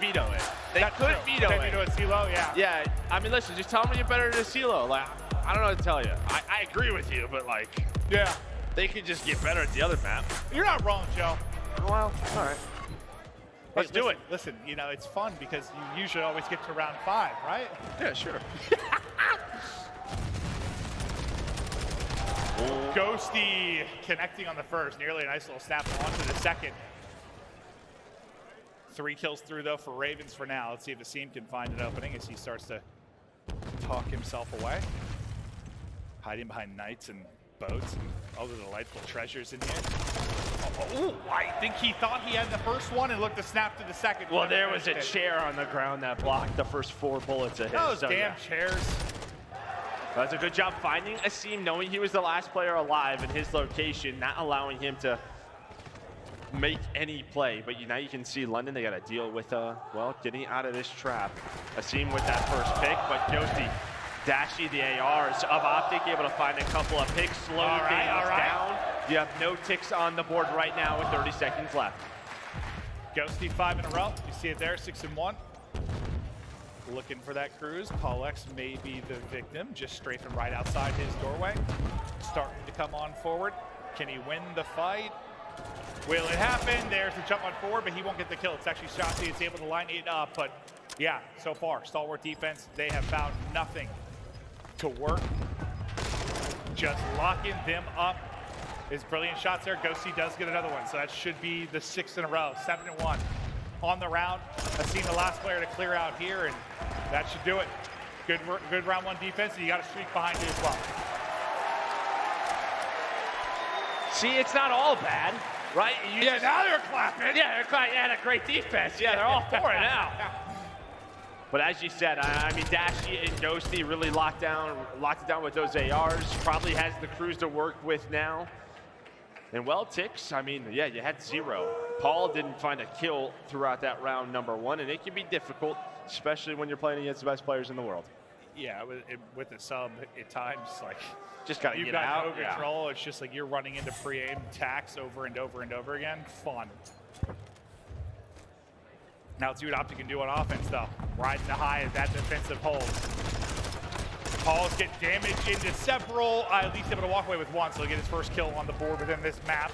veto it. They could veto it. Veto a CeeLo, yeah. Yeah, I mean, listen, just tell me you're better than a CeeLo. Like, I don't know what to tell you. I agree with you, but like, yeah, they could just get better at the other map. You're not wrong, Joe. Well, all right. Let's do it. Listen, you know, it's fun because you usually always get to round 5, right? Yeah, sure. Ghosty connecting on the first, nearly a nice little snap onto the second. 3 kills through though for Ravens for now. Let's see if Asim can find an opening as he starts to talk himself away. Hiding behind knights and boats and other delightful treasures in here. Oh, I think he thought he had the first one and looked to snap to the second. Well, there was a chair on the ground that blocked the first 4 bullets of his. Those damn chairs. That's a good job finding Asim, knowing he was the last player alive in his location, not allowing him to make any play. But now you can see London, they got to deal with, well, getting out of this trap. Asim with that first pick, but Ghosty, Dashy, the ARs of Optic, able to find a couple of picks, slowing things down. You have no ticks on the board right now with 30 seconds left. Ghosty 5 in a row. You see it there, 6-1. Looking for that cruise. Paul X may be the victim, just strafing right outside his doorway. Starting to come on forward. Can he win the fight? Will it happen? There's the jump on forward, but he won't get the kill. It's actually Shotzi. It's able to line it up, but yeah, so far, stalwart defense, they have found nothing to work. Just locking them up. His brilliant shots there. Ghosty does get another one, so that should be the 6th in a row. 7-1 on the round. I've seen the last player to clear out here, and that should do it. Good round 1 defense, and you got a streak behind you as well. See, it's not all bad, right? Yeah, now they're clapping. Yeah, they're clapping. Yeah, a great defense. Yeah, they're all for it now. But as you said, I mean, Dashy and Ghosty really locked it down with those ARs. Probably has the crews to work with now. And well, ticks, I mean, yeah, you had 0. Paul didn't find a kill throughout that round number 1, and it can be difficult, especially when you're playing against the best players in the world. Yeah, with the sub, at times, like, just got to get out. You've got no control. It's just like you're running into pre-aim attacks over and over and over again. Fun. Now let's see what Optic can do on offense, though. Riding the high of that defensive hold. Paul's get damaged into several. At least able to walk away with 1, so he'll get his first kill on the board within this map.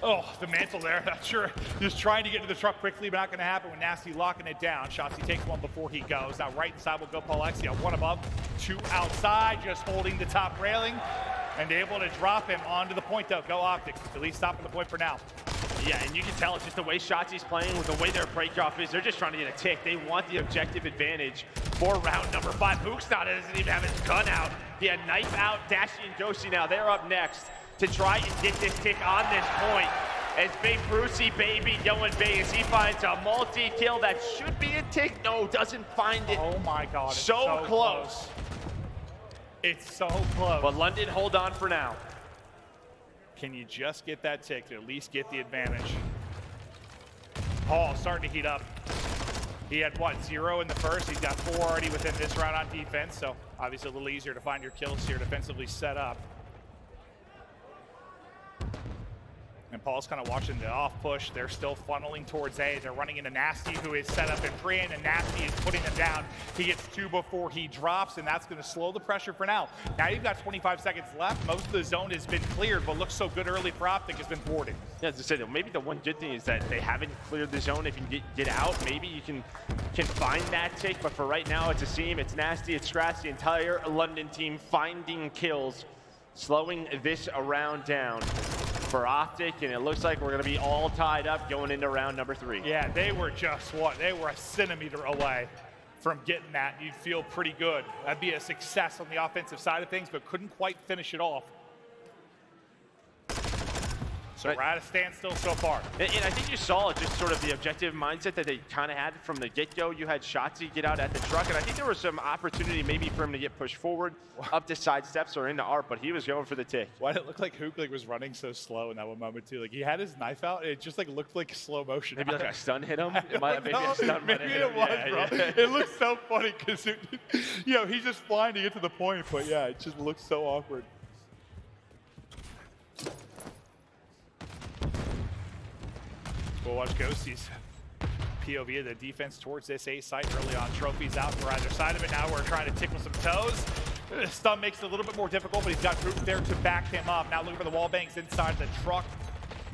Oh, the mantle there. Not sure. Just trying to get to the truck quickly, but not going to happen with Nasty locking it down. Shotzi takes 1 before he goes. Now right inside will go Paul X. 1 above, 2 outside, just holding the top railing and able to drop him onto the point, though. Go Optic. At least stopping the point for now. Yeah, and you can tell it's just the way Shotzi's playing, with the way their break-off is. They're just trying to get a tick. They want the objective advantage for round number 5. Bookstad doesn't even have his gun out. He had knife out. Dashy and Ghosty now, they're up next to try and get this tick on this point. As Big Brucey baby going big as he finds a multi-kill that should be a tick. No, doesn't find it. Oh my God, it's so close. It's so close. But London, hold on for now. Can you just get that tick to at least get the advantage? Paul starting to heat up. He had, what, 0 in the first? He's got 4 already within this round on defense, so obviously a little easier to find your kills here defensively set up. And Paul's kind of watching the off push. They're still funneling towards A. They're running into Nasty, who is set up in pre-aim, and Nasty is putting them down. He gets 2 before he drops, and that's going to slow the pressure for now. Now you've got 25 seconds left. Most of the zone has been cleared, but looks so good early for Optic has been thwarted. Yeah, as I said, maybe the one good thing is that they haven't cleared the zone. If you get out, maybe you can find that tick. But for right now, it's Asim, it's Nasty, it's Scratch, the entire London team finding kills, slowing this round down for Optic, and it looks like we're going to be all tied up going into round number 3. Yeah, they were just they were a centimeter away from getting that. You'd feel pretty good. That'd be a success on the offensive side of things, but couldn't quite finish it off. So we're at a standstill so far. And I think you saw just sort of the objective mindset that they kind of had from the get-go. You had Shotzi get out at the truck, and I think there was some opportunity maybe for him to get pushed forward, up to side steps or into ARP, but he was going for the tick. Why did it look like Hook was running so slow in that one moment too? Like he had his knife out, and it just like looked like slow motion. Maybe like a stun hit him. It might have been a stun. Maybe it was, bro. Yeah. It looks so funny because he's just flying to get to the point, but yeah, it just looks so awkward. We'll watch Ghosty's POV of the defense towards this A site early on. Trophies out for either side of it. Now we're trying to tickle some toes. Stun makes it a little bit more difficult, but he's got Hook there to back him up. Now looking for the wall bangs inside the truck.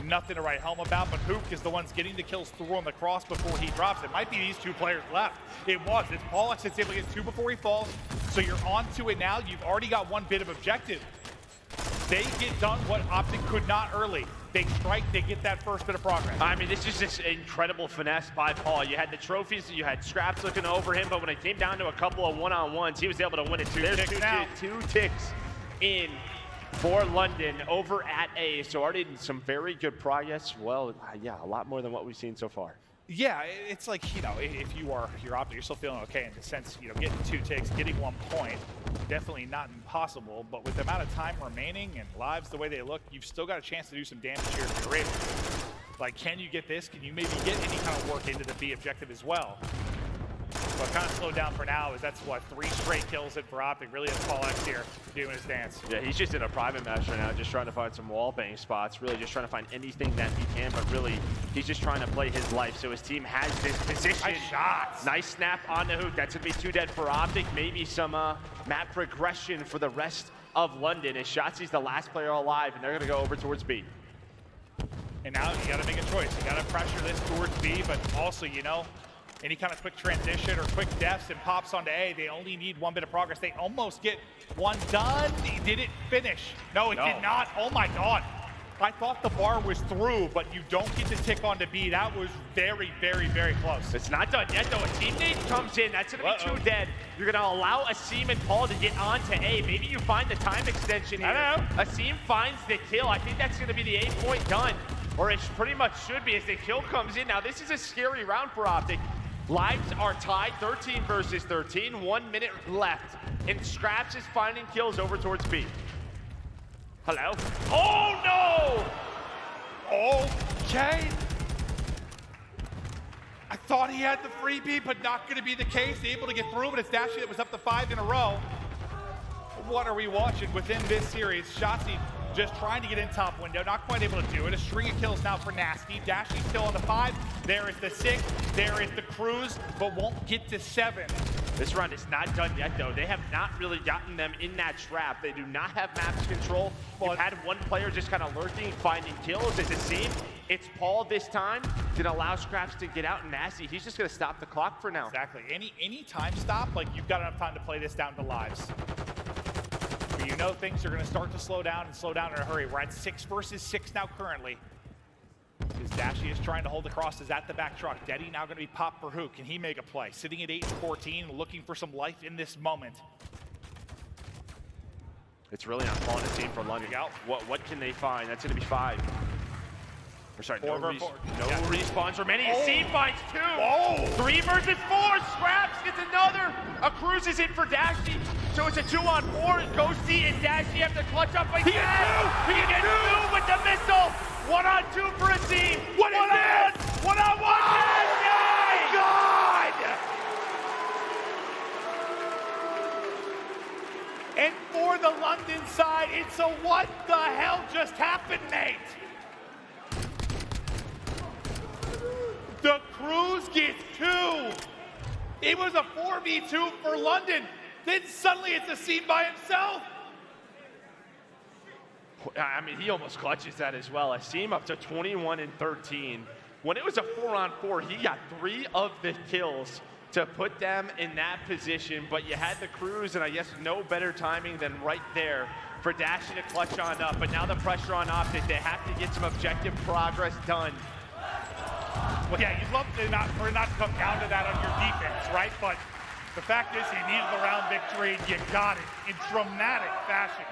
Nothing to write home about, but Hook is the ones getting the kills through on the cross before he drops. It might be these two players left. It was. It's Pollux that's able to get two before he falls. So you're on to it now. You've already got one bit of objective. They get done what Optic could not early. They strike, they get that first bit of progress. I mean, this is just incredible finesse by Paul. You had the trophies, you had Scraps looking over him, but when it came down to a couple of one-on-ones, he was able to win it. There's two ticks in for London over at A. So already some very good progress. Well, yeah, a lot more than what we've seen so far. Yeah, it's like, you know, if you're Optic, you're still feeling okay in the sense, you know, getting 2 ticks, getting 1 point, definitely not impossible, but with the amount of time remaining and lives the way they look, you've still got a chance to do some damage here if you're able. Like, can you get this? Can you maybe get any kind of work into the B objective as well? What kind of slowed down for now is that's what, 3 straight kills in for Optic. Really has Paul X here doing his dance. Yeah, he's just in a private match right now, just trying to find some wall bang spots, really just trying to find anything that he can, but really, he's just trying to play his life. So his team has this position. Nice shots. Nice snap on the Hook. That's gonna be 2 dead for Optic. Maybe some map progression for the rest of London. As Shotzi's the last player alive, and they're gonna go over towards B. And now you gotta make a choice. You gotta pressure this towards B, but also, you know, any kind of quick transition or quick deaths and pops onto A, they only need 1 bit of progress. They almost get 1 done. He didn't finish. No, it did not. Oh my God. I thought the bar was through, but you don't get to tick onto B. That was very, very, very close. It's not done yet, though. A teammate comes in. That's going to be 2 dead. You're going to allow Asim and Paul to get onto A. Maybe you find the time extension here. I know. Asim finds the kill. I think that's going to be the 8-point done, or it pretty much should be as the kill comes in. Now, this is a scary round for Optic. Lives are tied, 13 versus 13, 1 minute left. And Scraps is finding kills over towards B. Hello? Oh no! Okay. I thought he had the freebie, but not gonna be the case. Able to get through, but it's Dashy that was up to 5 in a row. What are we watching within this series? Shotzi just trying to get in top window, not quite able to do it. A string of kills now for Nasty. Dashy still on the 5. There is the 6. There is the Cruise, but won't get to 7. This round is not done yet, though. They have not really gotten them in that trap. They do not have maps control. You've had one player just kind of lurking, finding kills. As it seems, it's Paul this time. Gonna allow Scraps to get out, and Nasty, he's just gonna stop the clock for now. Exactly. Any time stop, like, you've got enough time to play this down to lives. But you know things are gonna start to slow down and slow down in a hurry. We're at 6 versus 6 now currently. As Dashy is trying to hold the crosses at the back truck. Deddy now going to be popped for Hook. Can he make a play? Sitting at 8-14, looking for some life in this moment. It's really not falling a team for London. What can they find? That's going to be 5. Or sorry, no respawns remaining. C finds 2. 3 versus 4. Scraps gets another. A Cruise is in for Dashy. So it's a 2-on-4. Ghosty and Dashy have to clutch up again. He gets 2 with the missile. 1-on-2 for a team. What is this? 1-on-1. Oh my God! And for the London side, it's a what the hell just happened, Nate? The Cruise gets 2. It was a 4v2 for London. Then suddenly it's a scene by himself. I mean, he almost clutches that as well. Asim up to 21-13. When it was a 4-on-4, he got 3 of the kills to put them in that position. But you had the Cruise, and I guess no better timing than right there for Dashy to clutch on up. But now the pressure on Optic, they have to get some objective progress done. Well, yeah, you'd love to not to come down to that on your defense, right? But the fact is, you needed the round victory, and you got it in dramatic fashion.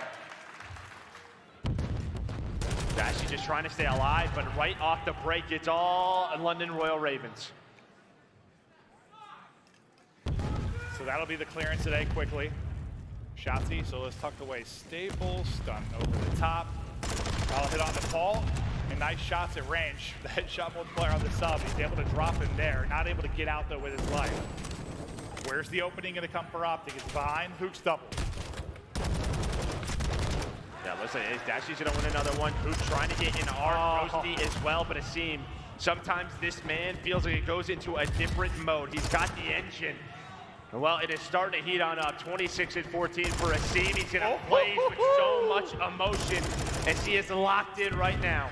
Dashy just trying to stay alive, but right off the break, it's all London Royal Ravens. So that'll be the clearance today quickly. Shotzi, so let's tuck away Stable, stun over the top. I'll hit on the Paul, and nice shots at range. The headshot multiplier on the sub, he's able to drop him there. Not able to get out though with his life. Where's the opening gonna come for Optic? It's behind Hook's double. Yeah, listen, Dashy's gonna win another one. Hook trying to get in our Ghosty as well, but Asim Sometimes this man feels like it goes into a different mode. He's got the engine. Well, it is starting to heat on up. 26-14 for Asim. He's going to play with so much emotion as he is locked in right now.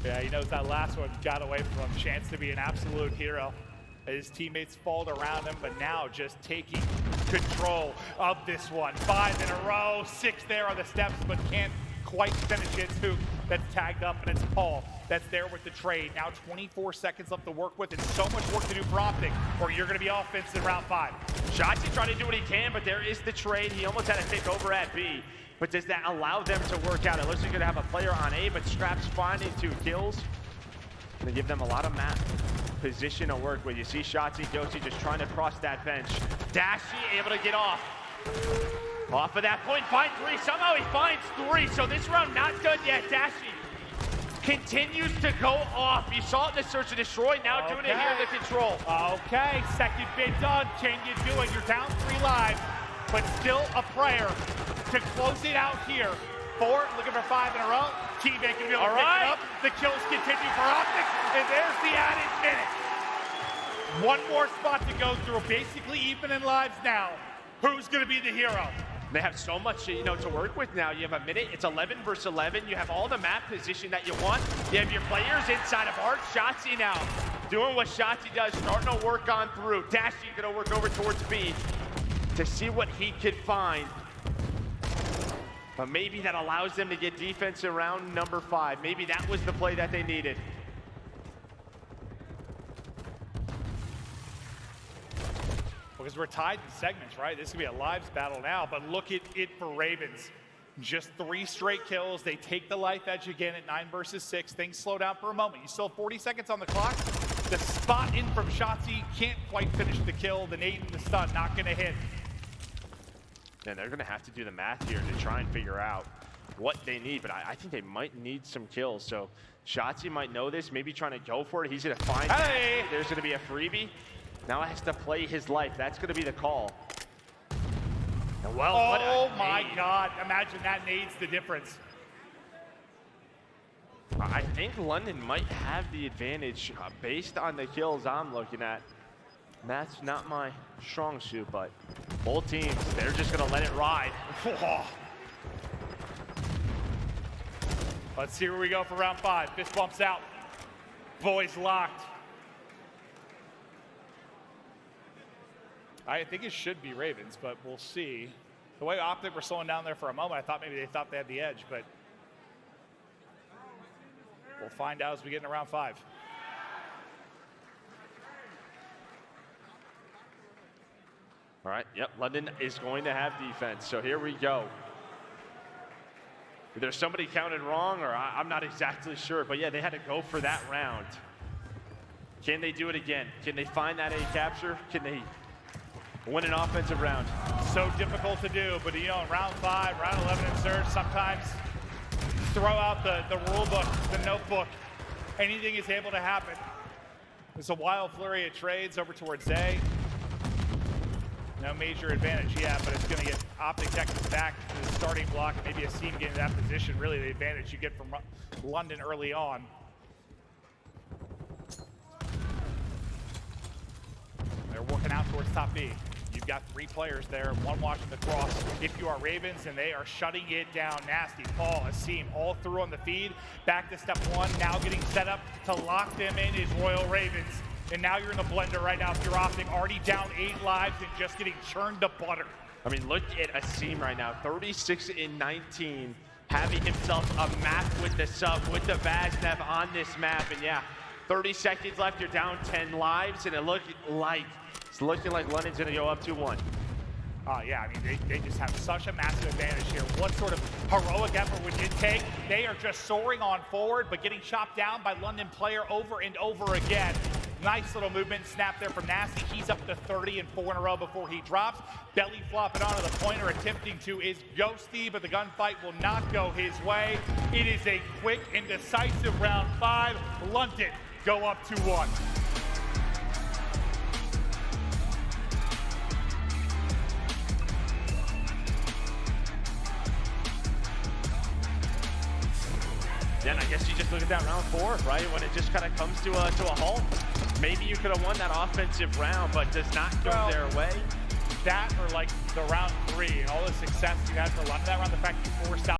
Yeah, he knows that last one got away from him. Chance to be an absolute hero. His teammates fall around him, but now just taking control of this one. 5 in a row, 6 there on the steps, but can't quite finish it. Hook that's tagged up, and it's Paul that's there with the trade. Now 24 seconds left to work with, and so much work to do for Optic, or you're going to be offense in round 5. Shotzzy trying to do what he can, but there is the trade. He almost had to take over at B. But does that allow them to work out? It looks like you're going to have a player on A, but Strap's finding 2 kills. Going to give them a lot of map position to work with. You see Shotzzy, Ghosty just trying to cross that bench. Dashy able to get off. Off of that point, find 3. Somehow he finds 3. So this round not done yet. Dashy continues to go off. You saw it in the search and destroy. Now doing it here in the control. Okay, second bit done. Can you do it? You're down 3 lives, but still a prayer to close it out here. 4, looking for 5 in a row. Teammate can be able to pick it up. The kills continue for Optic, and there's the added minute. 1 more spot to go through. Basically even in lives now. Who's going to be the hero? They have so much, to work with now. You have a minute. It's 11 versus 11. You have all the map position that you want. You have your players inside of Art. Shotzzy now doing what Shotzzy does, starting to work on through. Dashy going to work over towards B to see what he could find. But maybe that allows them to get defense in round number 5. Maybe that was the play that they needed. Because we're tied in segments, right? This is going to be a lives battle now, but look at it for Ravens. Just 3 straight kills. They take the life edge again at 9 versus 6. Things slow down for a moment. You still have 40 seconds on the clock. The spot in from Shotzzy can't quite finish the kill. The nade and the stun not going to hit. And they're going to have to do the math here to try and figure out what they need, but I think they might need some kills. So Shotzzy might know this, maybe trying to go for it. He's going to find that. There's going to be a freebie. Now he has to play his life. That's going to be the call. And well, oh my God, imagine that nade's the difference. I think London might have the advantage based on the kills I'm looking at. That's not my strong suit, but both teams, they're just going to let it ride. Let's see where we go for round 5. Fist bumps out. Boys locked. I think it should be Ravens, but we'll see. The way Optic were slowing down there for a moment, I thought maybe they thought they had the edge, but we'll find out as we get into round 5. All right, yep, London is going to have defense, so here we go. Either somebody counted wrong, or I'm not exactly sure, but yeah, they had to go for that round. Can they do it again? Can they find that A capture? Can they win an offensive round? So difficult to do, but in round 5, round 11 in Surge, sometimes throw out the rule book, the notebook. Anything is able to happen. There's a wild flurry of trades over towards A. No major advantage, yeah, but it's going to get Optic Texas back to the starting block. Maybe a team getting that position, really the advantage you get from London early on. They're working out towards top B. You've got 3 players there, 1 watching the cross. If you are Ravens, and they are shutting it down. Nasty, Paul, Asim, all through on the feed. Back to step 1, now getting set up to lock them in is Royal Ravens. And now you're in the blender right now if you're Optic, already down 8 lives and just getting churned to butter. I mean, look at Asim right now, 36-19, having himself a map with the sub, with the Vaznev on this map. And yeah, 30 seconds left, you're down 10 lives, and it's looking like London's gonna go up 2-1. Yeah, I mean, they just have such a massive advantage here. What sort of heroic effort would it take? They are just soaring on forward, but getting chopped down by London player over and over again. Nice little movement snap there from Nasty. He's up to 30 and 4 in a row before he drops. Belly flopping onto the pointer, attempting to is Ghosty, but the gunfight will not go his way. It is a quick and decisive round 5. London go up 2-1. Yeah, then I guess you just look at that round 4, right? When it just kind of comes to a halt. Maybe you could have won that offensive round, but does not go their way. That or like the round 3 and all the success you had for London that round, the fact you forced out